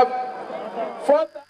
have 4,000.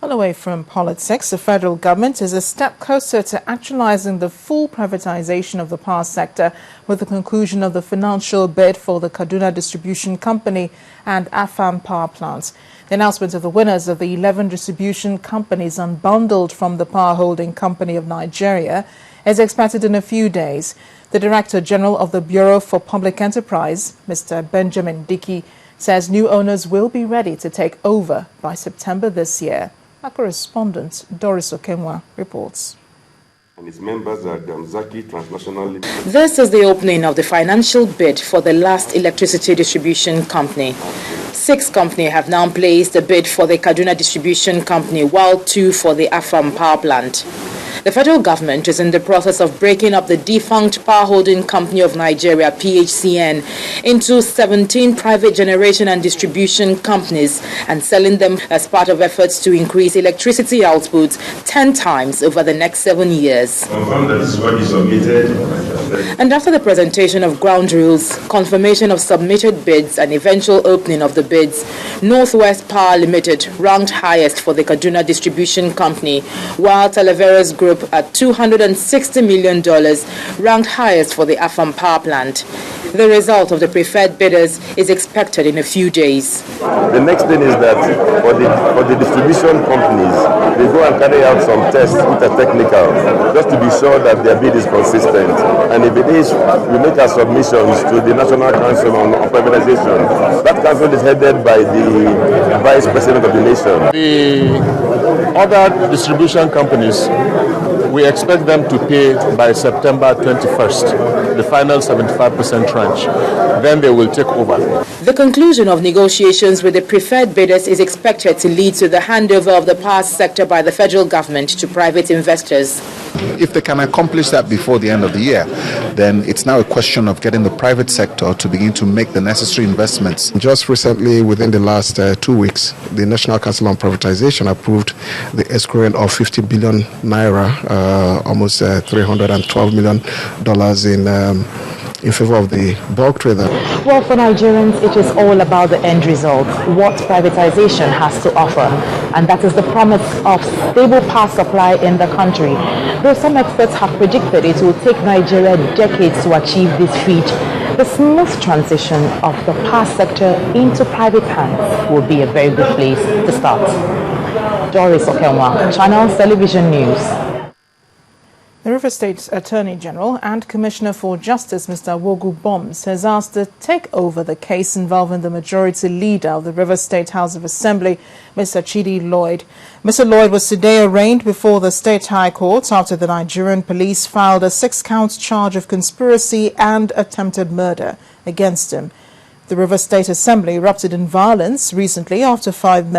Well, away from politics, the federal government is a step closer to actualizing the full privatization of the power sector with the conclusion of the financial bid for the Kaduna Distribution Company and Afam power plants. The announcement of the winners of the 11 distribution companies unbundled from the Power Holding Company of Nigeria is expected in a few days. The Director General of the Bureau for Public Enterprise, Mr. Benjamin Dickey, says new owners will be ready to take over by September this year. Our correspondent, Doris Okenwa, reports. And its members are Damzaki Transnational Limited. This is the opening of the financial bid for the last electricity distribution company. 6 companies have now placed a bid for the Kaduna Distribution Company, while 2 for the Afam power plant. The federal government is in the process of breaking up the defunct Power Holding Company of Nigeria, PHCN, into 17 private generation and distribution companies and selling them as part of efforts to increase electricity output 10 times over the next 7 years. Confirm that this is what is submitted. And after the presentation of ground rules, confirmation of submitted bids and eventual opening of the bids, Northwest Power Limited ranked highest for the Kaduna Distribution Company, while Televeras Group at $260 million ranked highest for the Afam power plant. The result of the preferred bidders is expected in a few days. The next thing is that for the distribution companies, they go and carry out some tests which are technical, just to be sure that their bid is consistent. And if it is, we make our submissions to the National Council on Privatization. That council is headed by the Vice President of the nation. The other distribution companies, we expect them to pay by September 21st, the final 75% tranche. Then they will take over. The conclusion of negotiations with the preferred bidders is expected to lead to the handover of the power sector by the federal government to private investors. If they can accomplish that before the end of the year, then it's now a question of getting the private sector to begin to make the necessary investments. Just recently, within the last 2 weeks, the National Council on Privatization approved the escrowing of 50 billion naira, almost $312 million in favor of the bulk trader. Well, for Nigerians, it is all about the end result, what privatization has to offer. And that is the promise of stable power supply in the country. Though some experts have predicted it will take Nigeria decades to achieve this feat, the smooth transition of the power sector into private hands will be a very good place to start. Doris Okenwa, Channel Television News. The River State Attorney General and Commissioner for Justice, Mr. Wogu Bombs, has asked to take over the case involving the majority leader of the River State House of Assembly, Mr. Chidi Lloyd. Mr. Lloyd was today arraigned before the State High Court after the Nigerian police filed a 6-count charge of conspiracy and attempted murder against him. The River State Assembly erupted in violence recently after 5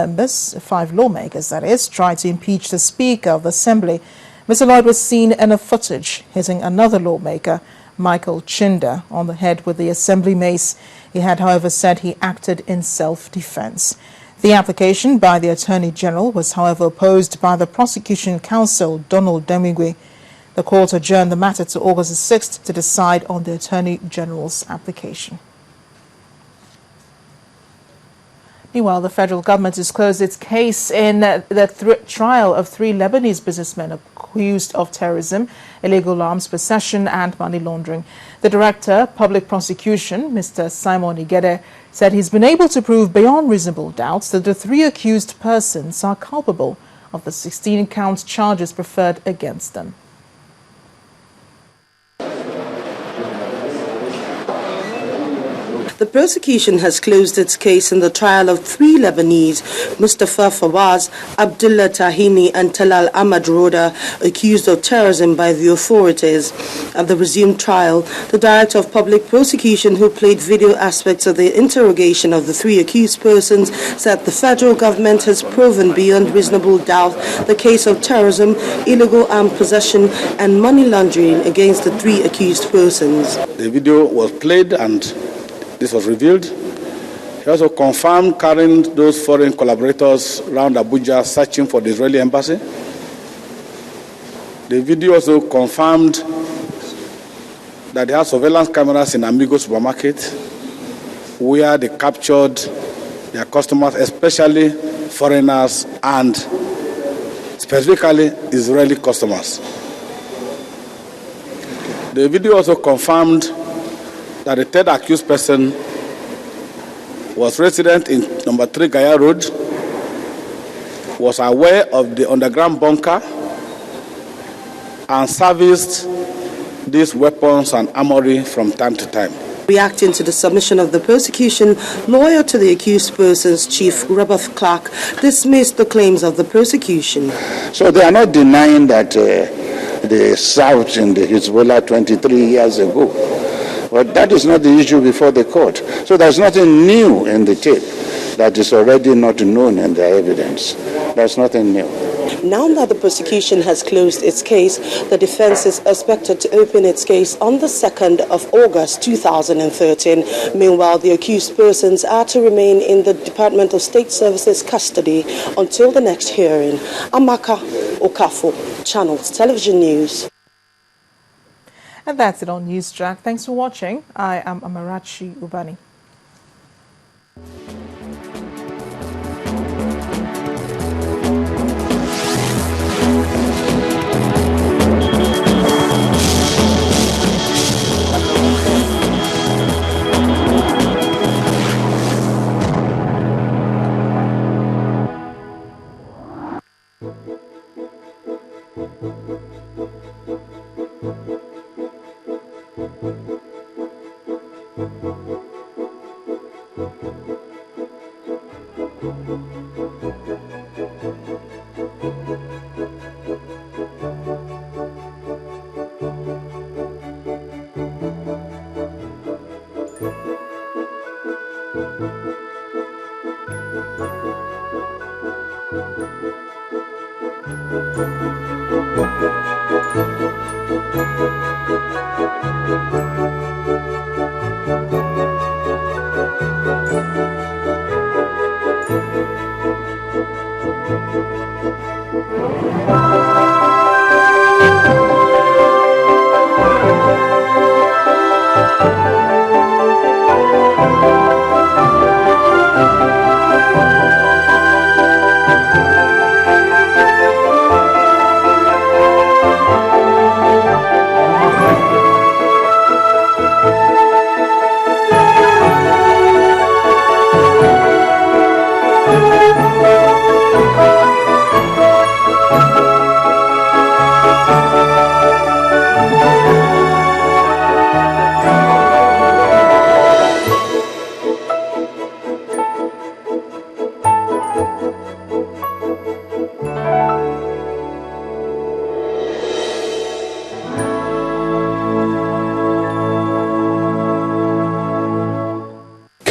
lawmakers, tried to impeach the Speaker of the Assembly. Mr. Lloyd was seen in a footage hitting another lawmaker, Michael Chinda, on the head with the Assembly mace. He had, however, said he acted in self-defense. The application by the Attorney General was, however, opposed by the Prosecution Counsel, Donald Demigwe. The court adjourned the matter to August 6th to decide on the Attorney General's application. Meanwhile, the federal government has closed its case in the trial of 3 Lebanese businessmen accused of terrorism, illegal arms possession and money laundering. The Director, Public Prosecution, Mr. Simon Igede, said he's been able to prove beyond reasonable doubts that the 3 accused persons are culpable of the 16-count charges preferred against them. The prosecution has closed its case in the trial of 3 Lebanese, Mustafa Fawaz, Abdullah Tahini and Talal Ahmad Roda, accused of terrorism by the authorities. At the resumed trial, the Director of Public Prosecution, who played video aspects of the interrogation of the 3 accused persons, said the federal government has proven beyond reasonable doubt the case of terrorism, illegal arms possession and money laundering against the 3 accused persons. The video was played and this was revealed. He also confirmed carrying those foreign collaborators around Abuja searching for the Israeli embassy. The video also confirmed that they had surveillance cameras in Amigo supermarket where they captured their customers, especially foreigners and specifically Israeli customers. The video also confirmed that the third accused person was resident in number 3 Gaya Road, was aware of the underground bunker, and serviced these weapons and armory from time to time. Reacting to the submission of the prosecution, lawyer to the accused persons, Chief Robert Clark, dismissed the claims of the prosecution. So they are not denying that they served in the Hezbollah 23 years ago. But that is not the issue before the court. So there's nothing new in the tape that is already not known in the evidence. There's nothing new. Now that the prosecution has closed its case, the defense is expected to open its case on the 2nd of August 2013. Meanwhile, the accused persons are to remain in the Department of State Services custody until the next hearing. Amaka Okafo, Channels Television News. And that's it on News Track. Thanks for watching. I am Amarachi Ubani.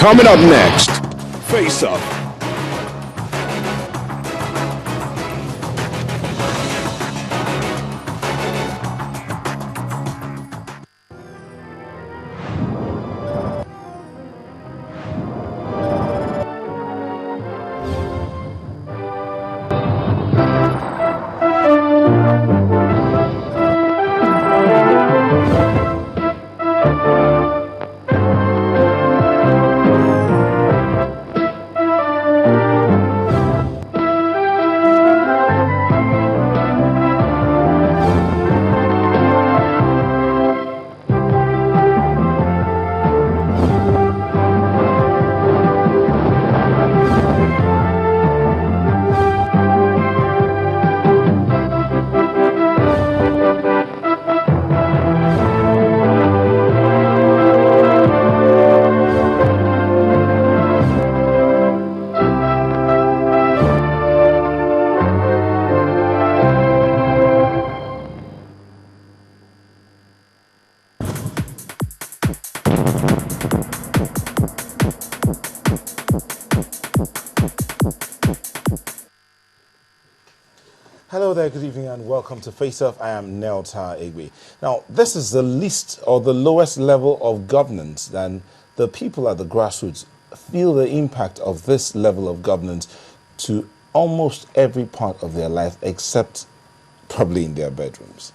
Coming up next, Face Up. Hello there, good evening and welcome to Face Off. I am Nelta Egwe. Now, this is the least or the lowest level of governance, and the people at the grassroots feel the impact of this level of governance to almost every part of their life except probably in their bedrooms.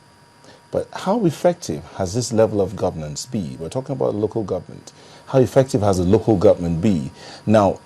But how effective has this level of governance be? We're talking about local government. How effective has the local government be? Now,